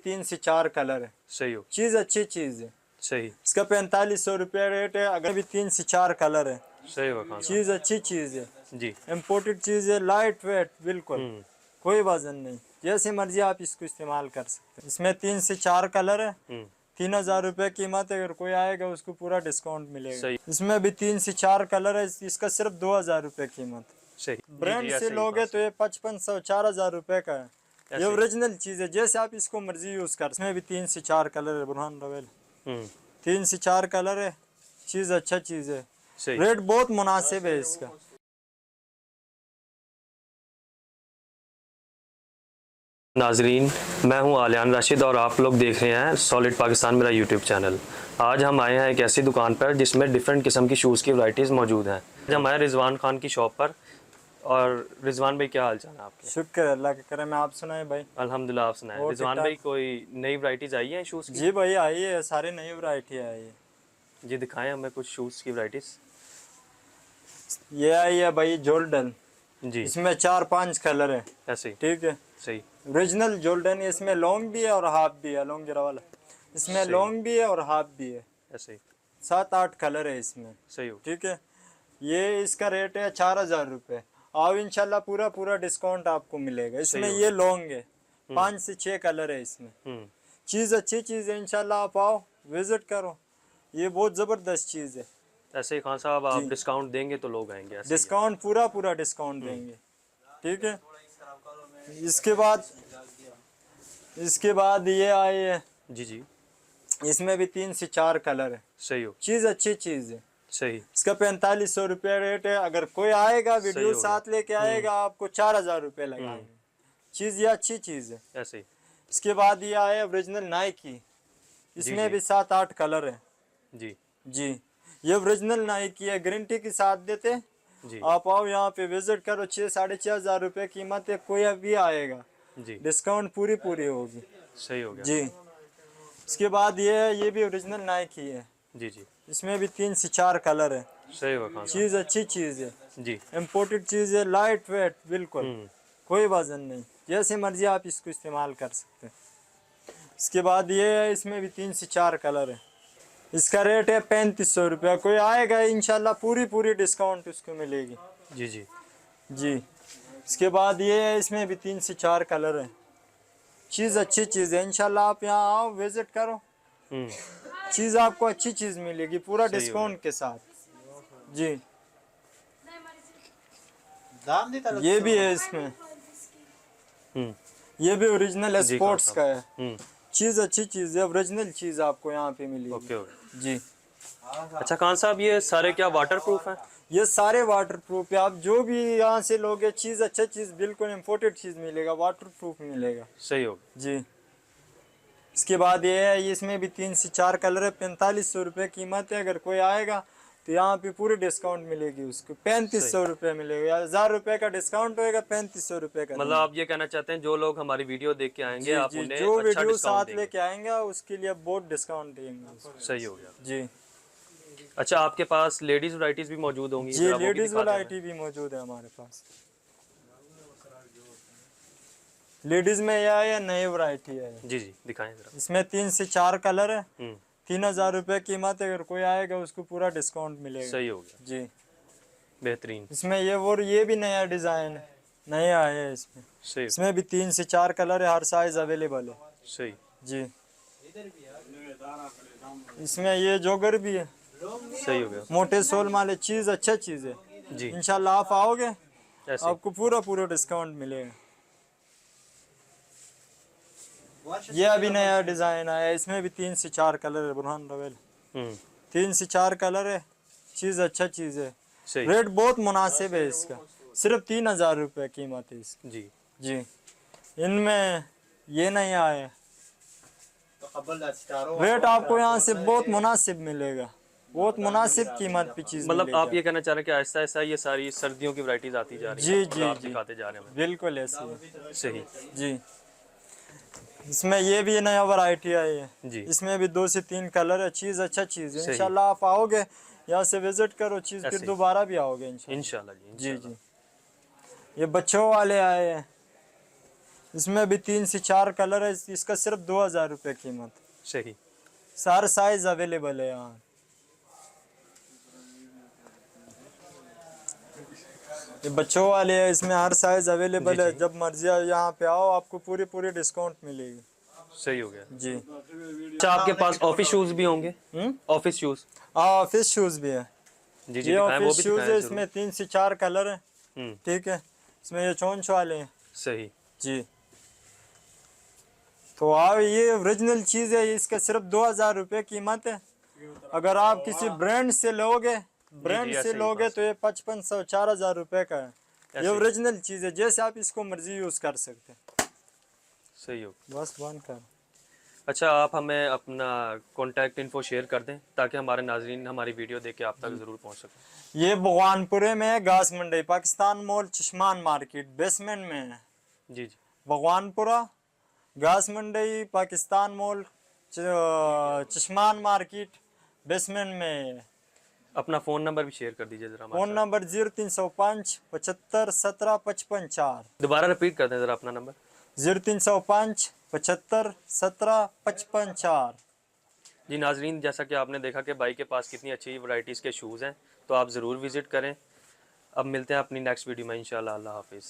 3 से 4 कलर है। सही हो, चीज अच्छी चीज है। सही इसका 4500 रुपया रेट है। अगर भी 3 से 4 कलर है। सही होगा खान चीज अच्छी चीज है, जी। इम्पोर्टेड चीज है, लाइट वेट बिल्कुल, कोई वजन नहीं, जैसे मर्जी आप इसको इस्तेमाल कर सकते हैं। इसमें 3 से 4 कलर है। 3000 रुपये कीमत है। अगर कोई आएगा उसको पूरा डिस्काउंट मिलेगा। सही। इसमें भी 3 से 4 कलर है। इसका सिर्फ 2000 रुपये कीमत। सही ब्रांड से लोगे तो ये 5500 4000 रुपये का है। ये ओरिजिनल चीज है, जैसे आप इसको मर्जी यूज कर। इसमें भी 3 से 4 कलर है। बुरहान रवेल 3 से 4 कलर है। चीज अच्छा चीज है, रेट बहुत मुनासिब है इसका। नाजरीन, मैं हूं आलियान राशिद और आप लोग देख रहे हैं सॉलिड पाकिस्तान मेरा यूट्यूब चैनल। आज हम आए हैं एक ऐसी दुकान पर जिसमें डिफरेंट किस्म की शूज़ की वैरायटीज़ मौजूद हैं। आज हम आए रिजवान खान की शॉप पर। और रिजवान भाई, क्या हाल चाल है आपके? शुक्र अल्लाह के करम में। आप सुनाए भाई? अल्हम्दुलिल्लाह, आप सुनाए। रिजवान भाई, कोई नई वैरायटीज़ आई है शूज़ की? जी भाई आई है, सारी नई वैरायटी आई है। जी दिखाएं हमें कुछ शूज़ की वैरायटीज़। ये आई है भाई जोल्डन जी, इसमें 4-5 कलर है। ऐसे ठीक है, सही। ओरिजिनल जोल्डन है। इसमें लॉन्ग भी है और हाफ भी है। लॉन्ग जरा वाला इसमें लॉन्ग भी है और हाफ भी है। ऐसे 7-8 कलर है इसमें। सही हो। ठीक है, ये इसका रेट है 4000 रुपये। आओ इंशाल्लाह पूरा डिस्काउंट आपको मिलेगा। इसमें ये लॉन्ग है, 5 से 6 कलर है इसमें। चीज़ अच्छी चीज़ है, इंशाल्लाह आप आओ विजिट करो। ये बहुत ज़बरदस्त चीज़ है। ऐसे ही खान साहब, आप डिस्काउंट देंगे तो लोग आएंगे। डिस्काउंट पूरा डिस्काउंट देंगे। ठीक है, इसके बाद ये आए है। जी जी, इसमें भी 3 से 4 कलर है। सही हो, चीज़ अच्छी चीज़ है। सही। इसका 4500 रुपया रेट है। अगर कोई आएगा वीडियो साथ लेके आएगा आपको 4000 रुपये लगाएंगे। चीज़ ये अच्छी चीज़ है। ऐसे ही। इसके बाद ये आए ओरिजिनल नाइकी। इसमें भी 7-8 कलर है। जी जी, ये ओरिजिनल नाइकी है, गारंटी के साथ देते। जी, आप आओ यहाँ पे विजिट करो। 6-6500 रुपये कीमत है। कोई अभी आएगा जी, डिस्काउंट पूरी होगी। सही हो गया जी, इसके बाद ये भी ओरिजिनल नाइकी है। जी जी, इसमें भी 3 से 4 कलर है। सही हो खान चीज़ अच्छी चीज़ है, जी। इम्पोर्टेड चीज़ है, लाइट वेट बिल्कुल, कोई वजन नहीं, जैसे मर्जी आप इसको इस्तेमाल कर सकते हैं। इसके बाद ये है, इसमें भी 3 से 4 कलर है। इसका रेट है 3500 रुपया। कोई आएगा इंशाल्लाह पूरी डिस्काउंट उसको मिलेगी। जी जी जी, इसके बाद ये है, इसमें भी 3 से 4 कलर है। चीज़ अच्छी चीज़ है, इंशाल्लाह आप यहाँ आओ विजिट करो। चीज़ आपको अच्छी चीज़ मिलेगी पूरा डिस्काउंट के साथ। जी, ये भी है इसमें। ये भी ओरिजिनल स्पोर्ट्स का है। चीज़ अच्छी चीज़ है, ओरिजिनल चीज़ आपको यहाँ पे मिलेगी। ओके। जी, अच्छा खान साहब, ये सारे क्या वाटर प्रूफ हैं? ये सारे वाटर प्रूफ है। आप जो भी यहाँ से लोगे चीज़ अच्छा चीज़ बिल्कुल इम्पोर्टेड चीज़ मिलेगा, वाटर प्रूफ मिलेगा। सही हो। जी, इसके बाद ये है, इसमें भी 3 से 4 कलर है। 4500 रुपये कीमत है। अगर कोई आएगा तो यहाँ पे पूरी डिस्काउंट मिलेगी उसको। 3500 रुपये मिलेगा। 1000 रुपये का डिस्काउंट होएगा, 3500 रुपये का। मतलब आप ये कहना चाहते हैं जो लोग हमारी वीडियो देख के आएंगे, आप उन्हें जो अच्छा वीडियो डिस्काउंट साथ लेके आएंगे उसके लिए बहुत डिस्काउंट देंगे। सही हो गया जी। अच्छा, आपके पास लेडीज वैरायटीज भी मौजूद होंगी? जी, लेडीज वैरायटी भी मौजूद है हमारे पास। लेडीज में यह है, नई वैरायटी है। जी जी, दिखाएं जरा। इसमें 3 से 4 कलर है। 3000 रुपये कीमत है। अगर कोई आएगा उसको पूरा डिस्काउंट मिलेगा। सही हो गया जी, बेहतरीन। इसमें ये भी नया डिज़ाइन है, नया आया है इसमें। सही। इसमें भी 3 से 4 कलर है, हर साइज अवेलेबल है। सही। जी, इसमें ये जोगर भी है। सही हो गया। मोटे सोल माले, चीज़ अच्छा चीज़ है जी, इंशाल्लाह। आप आओगे ऐसे आपको पूरा डिस्काउंट मिलेगा। ये अभी नया डिज़ाइन आया है। इसमें भी 3 से 4 कलर है। बुरहान रवेल 3 से 4 कलर है। चीज़ अच्छा चीज़ है, रेट बहुत मुनासिब है इसका। सिर्फ 3000 रुपये कीमत है इसकी। जी जी, इनमें ये नहीं आए, रेट आपको यहाँ से बहुत मुनासिब मिलेगा, बहुत मुनासिब कीमत पे चीज़। मतलब आप ये कहना चाह रहे हैं कि आहिस्ता आहिस्ता ये सारी सर्दियों की वैरायटीज आती जा रही हैं? जी, आप दिखाते जा रहे हैं? बिल्कुल ऐसे ही। सही। जी, इसमें ये भी नया वैरायटी आई है। जी, इसमें भी 2 से 3 कलर है। चीज़ अच्छा चीज़ है, इंशाल्लाह आप आओगे यहाँ से विजिट करो चीज़, फिर दोबारा भी आओगे इंशाल्लाह। इंशाल्लाह। जी, ये बच्चों वाले आए हैं। इसमें भी 3 से 4 कलर है। इसका सिर्फ 2000 रुपये कीमत। सही। सारे साइज अवेलेबल है यहाँ। ये बच्चों वाले है, इसमें हर साइज अवेलेबल जी, है। जी। जब मर्जी आए यहाँ पे आओ, आपको पूरी पूरी डिस्काउंट मिलेगी। सही हो गया। जी। अच्छा, आपके पास ऑफिस शूज भी होंगे? Office shoes? हाँ, ऑफिस शूज भी है। जी जी, ये दिखाएं, वो ऑफिस भी शूज दिखाएं है, जरूर। इसमें 3 से 4 कलर है। हम्म। ठीक है, इसमें ये चोंच वाले हैं। सही। जी। तो आप, ये ओरिजिनल चीज है। इसका सिर्फ 2000 रुपये कीमत है। अगर आप किसी ब्रांड से लोगे, ब्रांड से ऐसे ही लोगे बस। तो ये 5500 4000 रुपये का है। ये ऐसे ही। ओरिजिनल चीज है, जैसे आप इसको मर्जी यूज कर सकते हैं। सही हो। बस बंद कर। अच्छा, आप हमें अपना कॉन्टैक्ट इन्फो शेयर कर दें ताकि हमारे नाजरीन हमारी वीडियो देख के आप तक ज़रूर पहुंच सकें। ये भगवानपुरे में है, घास मंडी, पाकिस्तान मॉल, चश्मान मार्केट, बेसमेंट में है। जी जी। भगवानपुरा, घास मंडी, पाकिस्तान मॉल, चश्मान मार्केट, बेसमेंट में है। अपना फ़ोन नंबर भी शेयर कर दीजिए ज़रा हमारे फोन साथ। नंबर 0305 75 17 55 4। दोबारा रिपीट कर दें ज़रा अपना नंबर। 0305 75 17 55 4। जी नाजरीन, जैसा कि आपने देखा कि भाई के पास कितनी अच्छी वैरायटीज़ के शूज़ हैं, तो आप ज़रूर विज़िट करें। अब मिलते हैं अपनी नेक्स्ट वीडियो में इंशाल्लाह। अल्लाह हाफिज़।